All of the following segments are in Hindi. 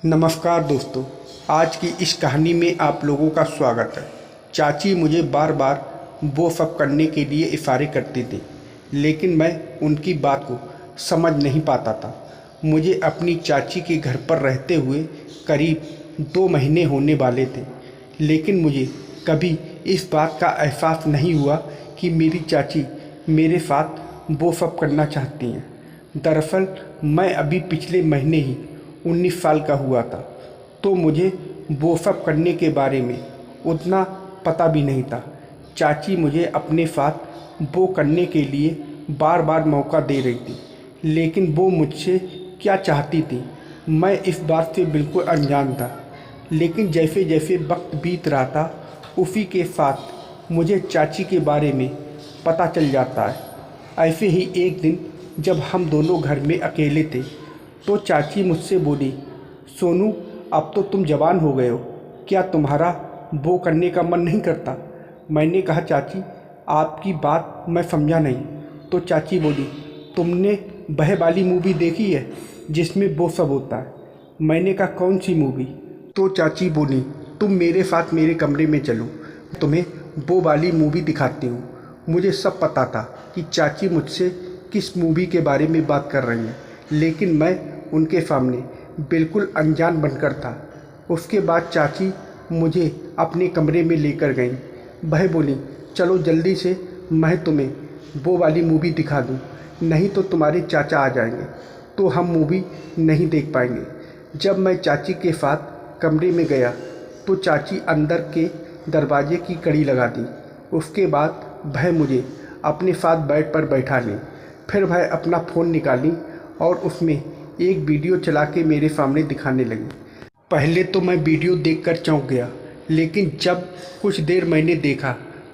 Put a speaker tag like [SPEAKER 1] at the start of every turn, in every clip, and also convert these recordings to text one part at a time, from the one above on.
[SPEAKER 1] नमस्कार दोस्तों, आज की इस कहानी में आप लोगों का स्वागत है। चाची मुझे बार बार वो सब करने के लिए इशारे करती थी, लेकिन मैं उनकी बात को समझ नहीं पाता था। मुझे अपनी चाची के घर पर रहते हुए करीब 2 महीने होने वाले थे, लेकिन मुझे कभी इस बात का एहसास नहीं हुआ कि मेरी चाची मेरे साथ वो सब करना चाहती हैं। दरअसल मैं अभी पिछले महीने ही 19 साल का हुआ था, तो मुझे वो सब करने के बारे में उतना पता भी नहीं था। चाची मुझे अपने साथ वो करने के लिए बार बार मौका दे रही थी, लेकिन वो मुझसे क्या चाहती थी मैं इस बात से बिल्कुल अनजान था। लेकिन जैसे जैसे वक्त बीत रहा था, उसी के साथ मुझे चाची के बारे में पता चल जाता है। ऐसे ही एक दिन जब हम दोनों घर में अकेले थे, तो चाची मुझसे बोली, सोनू अब तो तुम जवान हो गए हो, क्या तुम्हारा वो करने का मन नहीं करता? मैंने कहा, चाची आपकी बात मैं समझा नहीं। तो चाची बोली, तुमने वह वाली मूवी देखी है जिसमें वो सब होता है? मैंने कहा, कौन सी मूवी? तो चाची बोली, तुम मेरे साथ मेरे कमरे में चलो, तुम्हें वो वाली मूवी दिखाती हूँ। मुझे सब पता था कि चाची मुझसे किस मूवी के बारे में बात कर रही हैं, लेकिन मैं उनके सामने बिल्कुल अनजान बनकर था। उसके बाद चाची मुझे अपने कमरे में लेकर गई। वह बोली, चलो जल्दी से, मैं तुम्हें वो वाली मूवी दिखा दूँ, नहीं तो तुम्हारे चाचा आ जाएंगे तो हम मूवी नहीं देख पाएंगे। जब मैं चाची के साथ कमरे में गया तो चाची अंदर के दरवाजे की कड़ी लगा दी। उसके बाद वह मुझे अपने साथ बेड पर बैठा ली। फिर वह अपना फ़ोन निकाली और उसमें एक वीडियो चला के मेरे सामने दिखाने लगी। पहले तो मैं वीडियो देखकर चौंक गया, लेकिन जब कुछ देर मैंने देखा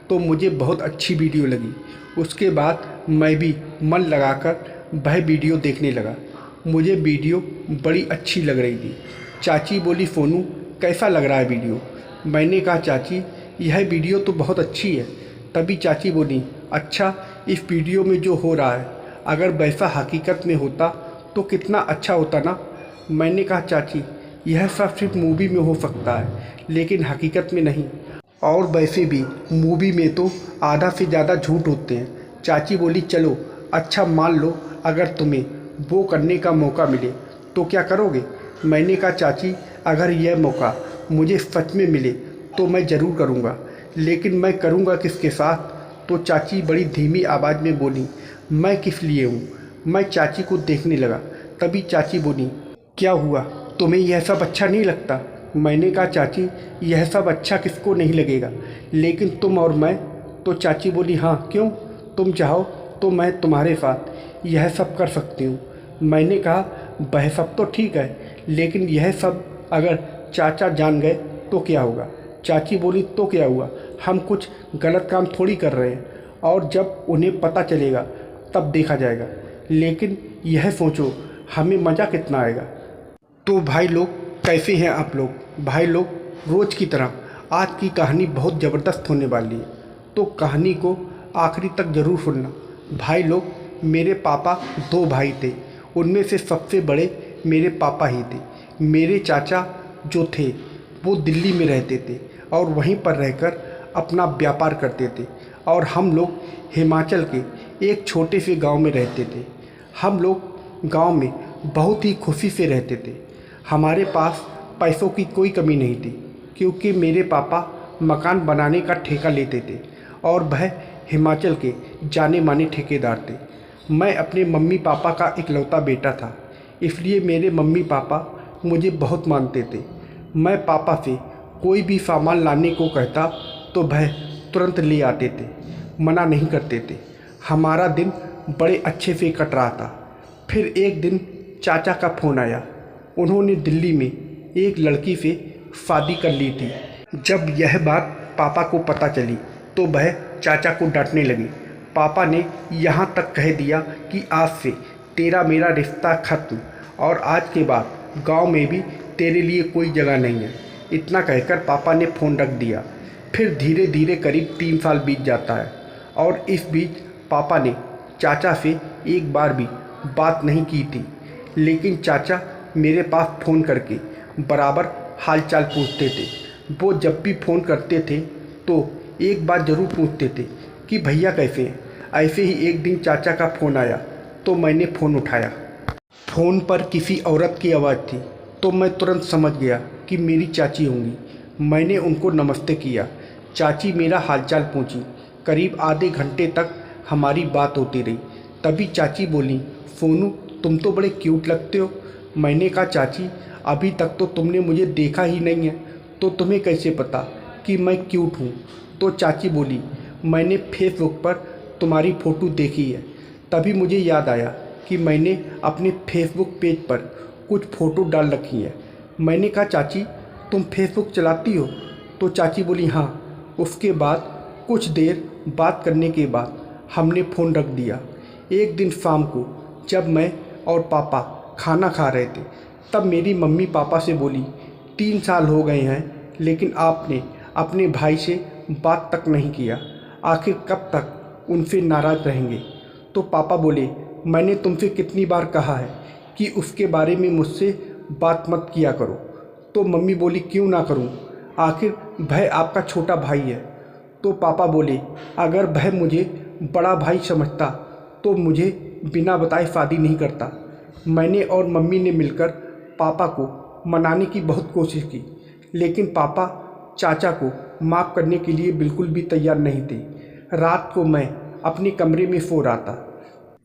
[SPEAKER 1] तो मुझे बहुत अच्छी वीडियो लगी। उसके बाद मैं भी मन लगाकर वह वीडियो देखने लगा। मुझे वीडियो बड़ी अच्छी लग रही थी। चाची बोली, सोनू कैसा लग रहा है वीडियो? मैंने कहा, चाची यह वीडियो तो बहुत अच्छी है। तभी चाची बोली, अच्छा इस वीडियो में जो हो रहा है अगर वैसा हकीकत में होता तो कितना अच्छा होता ना। मैंने कहा, चाची यह सब सिर्फ मूवी में हो सकता है, लेकिन हकीकत में नहीं, और वैसे भी मूवी में तो आधा से ज़्यादा झूठ होते हैं। चाची बोली, चलो अच्छा मान लो अगर तुम्हें वो करने का मौका मिले तो क्या करोगे? मैंने कहा, चाची अगर यह मौका मुझे सच में मिले तो मैं ज़रूर करूँगा, लेकिन मैं करूँगा किसके साथ? तो चाची बड़ी धीमी आवाज़ में बोली, मैं किस लिए हूँ? मैं चाची को देखने लगा। तभी चाची बोली, क्या हुआ, तुम्हें यह सब अच्छा नहीं लगता? मैंने कहा, चाची यह सब अच्छा किसको नहीं लगेगा, लेकिन तुम और मैं। तो चाची बोली, हाँ क्यों? तुम चाहो तो मैं तुम्हारे साथ यह सब कर सकती हूँ। मैंने कहा, वह सब तो ठीक है, लेकिन यह सब अगर चाचा जान गए तो क्या होगा? चाची बोली, तो क्या हुआ, हम कुछ गलत काम थोड़ी कर रहे हैं, और जब उन्हें पता चलेगा तब देखा जाएगा। लेकिन यह सोचो हमें मज़ा कितना आएगा। तो भाई लोग, कैसे हैं आप लोग? भाई लोग, रोज़ की तरह आज की कहानी बहुत ज़बरदस्त होने वाली है, तो कहानी को आखिरी तक ज़रूर सुनना। भाई लोग, मेरे पापा 2 भाई थे, उनमें से सबसे बड़े मेरे पापा ही थे। मेरे चाचा जो थे वो दिल्ली में रहते थे और वहीं पर रहकर अपना व्यापार करते थे, और हम लोग हिमाचल के एक छोटे से गांव में रहते थे। हम लोग गांव में बहुत ही खुशी से रहते थे। हमारे पास पैसों की कोई कमी नहीं थी, क्योंकि मेरे पापा मकान बनाने का ठेका लेते थे और वह हिमाचल के जाने माने ठेकेदार थे। मैं अपने मम्मी पापा का इकलौता बेटा था, इसलिए मेरे मम्मी पापा मुझे बहुत मानते थे। मैं पापा से कोई भी सामान लाने को कहता तो वह तुरंत ले आते थे, मना नहीं करते थे। हमारा दिन बड़े अच्छे से कट रहा था। फिर एक दिन चाचा का फ़ोन आया। उन्होंने दिल्ली में एक लड़की से शादी कर ली थी। जब यह बात पापा को पता चली तो वह चाचा को डांटने लगी। पापा ने यहाँ तक कह दिया कि आज से तेरा मेरा रिश्ता खत्म, और आज के बाद गांव में भी तेरे लिए कोई जगह नहीं है। इतना कहकर पापा ने फ़ोन रख दिया। फिर धीरे धीरे करीब 3 साल बीत जाता है, और इस बीच पापा ने चाचा से एक बार भी बात नहीं की थी। लेकिन चाचा मेरे पास फ़ोन करके बराबर हालचाल पूछते थे। वो जब भी फ़ोन करते थे तो एक बात ज़रूर पूछते थे कि भैया कैसे हैं। ऐसे ही एक दिन चाचा का फ़ोन आया तो मैंने फ़ोन उठाया। फ़ोन पर किसी औरत की आवाज़ थी तो मैं तुरंत समझ गया कि मेरी चाची होंगी। मैंने उनको नमस्ते किया। चाची मेरा हालचाल पूछी। करीब आधे घंटे तक हमारी बात होती रही। तभी चाची बोली, सोनू तुम तो बड़े क्यूट लगते हो। मैंने कहा चाची अभी तक तो तुमने मुझे देखा ही नहीं है तो तुम्हें कैसे पता कि मैं क्यूट हूँ। तो चाची बोली, मैंने फेसबुक पर तुम्हारी फ़ोटो देखी है। तभी मुझे याद आया कि मैंने अपने फेसबुक पेज पर कुछ फ़ोटो डाल रखी है। मैंने कहा चाची तुम फेसबुक चलाती हो? तो चाची बोली हाँ। उसके बाद कुछ देर बात करने के बाद हमने फ़ोन रख दिया। एक दिन शाम को जब मैं और पापा खाना खा रहे थे तब मेरी मम्मी पापा से बोली, 3 साल हो गए हैं लेकिन आपने अपने भाई से बात तक नहीं किया, आखिर कब तक उनसे नाराज़ रहेंगे? तो पापा बोले, मैंने तुमसे कितनी बार कहा है कि उसके बारे में मुझसे बात मत किया करो। तो मम्मी बोली, क्यों ना करूं, आखिर वह आपका छोटा भाई है। तो पापा बोले, अगर वह मुझे बड़ा भाई समझता तो मुझे बिना बताए शादी नहीं करता। मैंने और मम्मी ने मिलकर पापा को मनाने की बहुत कोशिश की लेकिन पापा चाचा को माफ़ करने के लिए बिल्कुल भी तैयार नहीं थे। रात को मैं अपने कमरे में सो रहा था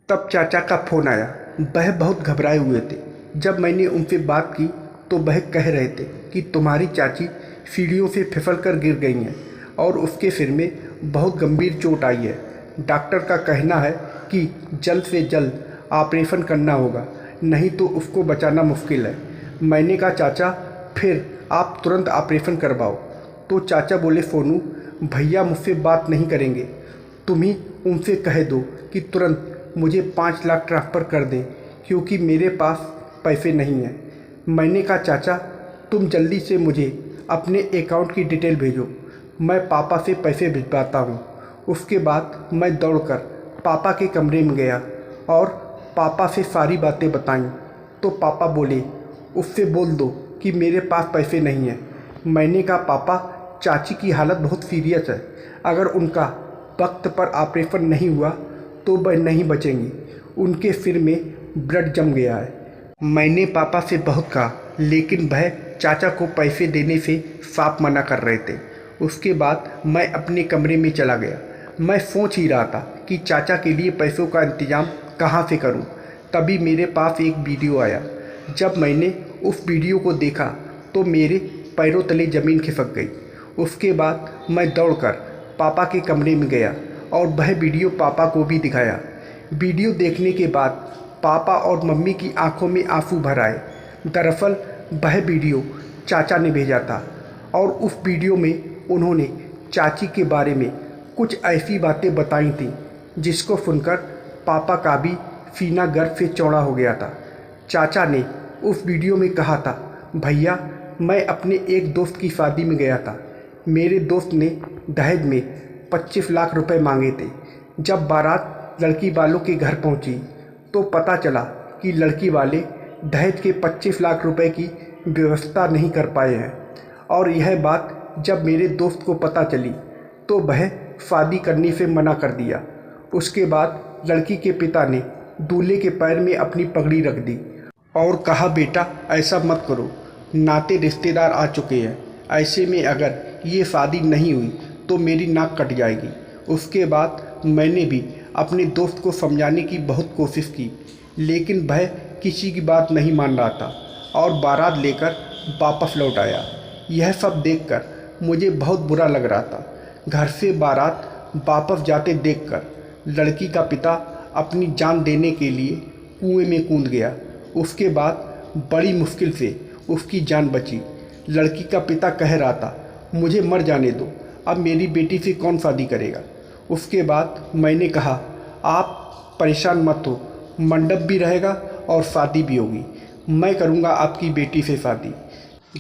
[SPEAKER 1] तब चाचा का फ़ोन आया। वह बहुत घबराए हुए थे। जब मैंने उनसे बात की तो वह कह रहे थे कि तुम्हारी चाची सीढ़ियों से फिसल कर गिर गई हैं और उसके सिर में बहुत गंभीर चोट आई है। डॉक्टर का कहना है कि जल्द से जल्द ऑपरेशन करना होगा, नहीं तो उसको बचाना मुश्किल है। मैंने कहा चाचा फिर आप तुरंत ऑपरेशन करवाओ। तो चाचा बोले, सोनू भैया मुझसे बात नहीं करेंगे, तुम ही उनसे कह दो कि तुरंत मुझे 5 लाख ट्रांसफ़र कर दें क्योंकि मेरे पास पैसे नहीं हैं। मैंने कहा चाचा तुम जल्दी से मुझे अपने अकाउंट की डिटेल भेजो, मैं पापा से पैसे भिजवाता हूँ। उसके बाद मैं दौड़कर पापा के कमरे में गया और पापा से सारी बातें बताईं। तो पापा बोले, उससे बोल दो कि मेरे पास पैसे नहीं हैं। मैंने कहा पापा चाची की हालत बहुत सीरियस है, अगर उनका वक्त पर ऑपरेशन नहीं हुआ तो वह नहीं बचेंगी, उनके सिर में ब्लड जम गया है। मैंने पापा से बहुत कहा लेकिन वह चाचा को पैसे देने से साफ मना कर रहे थे। उसके बाद मैं अपने कमरे में चला गया। मैं सोच ही रहा था कि चाचा के लिए पैसों का इंतज़ाम कहाँ से करूँ। तभी मेरे पास एक वीडियो आया। जब मैंने उस वीडियो को देखा तो मेरे पैरों तले ज़मीन खिसक गई। उसके बाद मैं दौड़कर पापा के कमरे में गया और वह वीडियो पापा को भी दिखाया। वीडियो देखने के बाद पापा और मम्मी की आंखों में आंसू भर आए। दरअसल वह वीडियो चाचा ने भेजा था और उस वीडियो में उन्होंने चाची के बारे में कुछ ऐसी बातें बताई थीं जिसको सुनकर पापा का भी सीना गर्व से चौड़ा हो गया था। चाचा ने उस वीडियो में कहा था, भैया मैं अपने एक दोस्त की शादी में गया था। मेरे दोस्त ने दहेज में 25 लाख रुपए मांगे थे। जब बारात लड़की वालों के घर पहुंची तो पता चला कि लड़की वाले दहेज के 25 लाख रुपए की व्यवस्था नहीं कर पाए हैं और यह बात जब मेरे दोस्त को पता चली तो वह शादी करने से मना कर दिया। उसके बाद लड़की के पिता ने दूल्हे के पैर में अपनी पगड़ी रख दी और कहा, बेटा ऐसा मत करो, नाते रिश्तेदार आ चुके हैं, ऐसे में अगर ये शादी नहीं हुई तो मेरी नाक कट जाएगी। उसके बाद मैंने भी अपने दोस्त को समझाने की बहुत कोशिश की लेकिन वह किसी की बात नहीं मान रहा था और बारात लेकर वापस लौट आया। यह सब देखकर मुझे बहुत बुरा लग रहा था। घर से बारात वापस जाते देखकर लड़की का पिता अपनी जान देने के लिए कुएं में कूद गया। उसके बाद बड़ी मुश्किल से उसकी जान बची। लड़की का पिता कह रहा था, मुझे मर जाने दो, अब मेरी बेटी से कौन शादी करेगा। उसके बाद मैंने कहा, आप परेशान मत हो, मंडप भी रहेगा और शादी भी होगी, मैं करूँगा आपकी बेटी से शादी।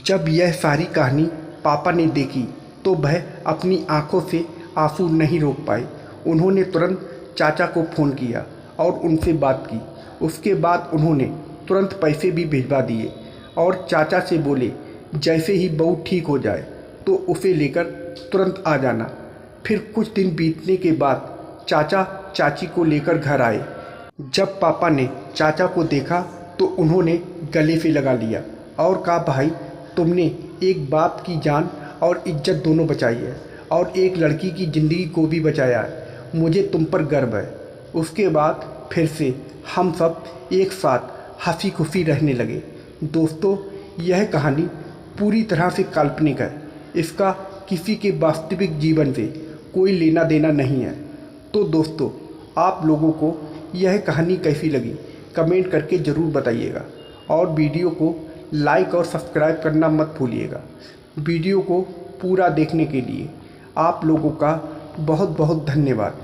[SPEAKER 1] जब यह सारी कहानी पापा ने देखी तो वह अपनी आंखों से आंसू नहीं रोक पाए। उन्होंने तुरंत चाचा को फ़ोन किया और उनसे बात की। उसके बाद उन्होंने तुरंत पैसे भी भिजवा दिए और चाचा से बोले जैसे ही बहू ठीक हो जाए तो उसे लेकर तुरंत आ जाना। फिर कुछ दिन बीतने के बाद चाचा चाची को लेकर घर आए। जब पापा ने चाचा को देखा तो उन्होंने गले से लगा लिया और कहा भाई तुमने एक बाप की जान और इज्जत दोनों बचाई है और एक लड़की की ज़िंदगी को भी बचाया है, मुझे तुम पर गर्व है। उसके बाद फिर से हम सब एक साथ हंसी खुशी रहने लगे। दोस्तों यह कहानी पूरी तरह से काल्पनिक है, इसका किसी के वास्तविक जीवन से कोई लेना देना नहीं है। तो दोस्तों आप लोगों को यह कहानी कैसी लगी कमेंट करके ज़रूर बताइएगा और वीडियो को लाइक और सब्सक्राइब करना मत भूलिएगा। वीडियो को पूरा देखने के लिए आप लोगों का बहुत बहुत धन्यवाद।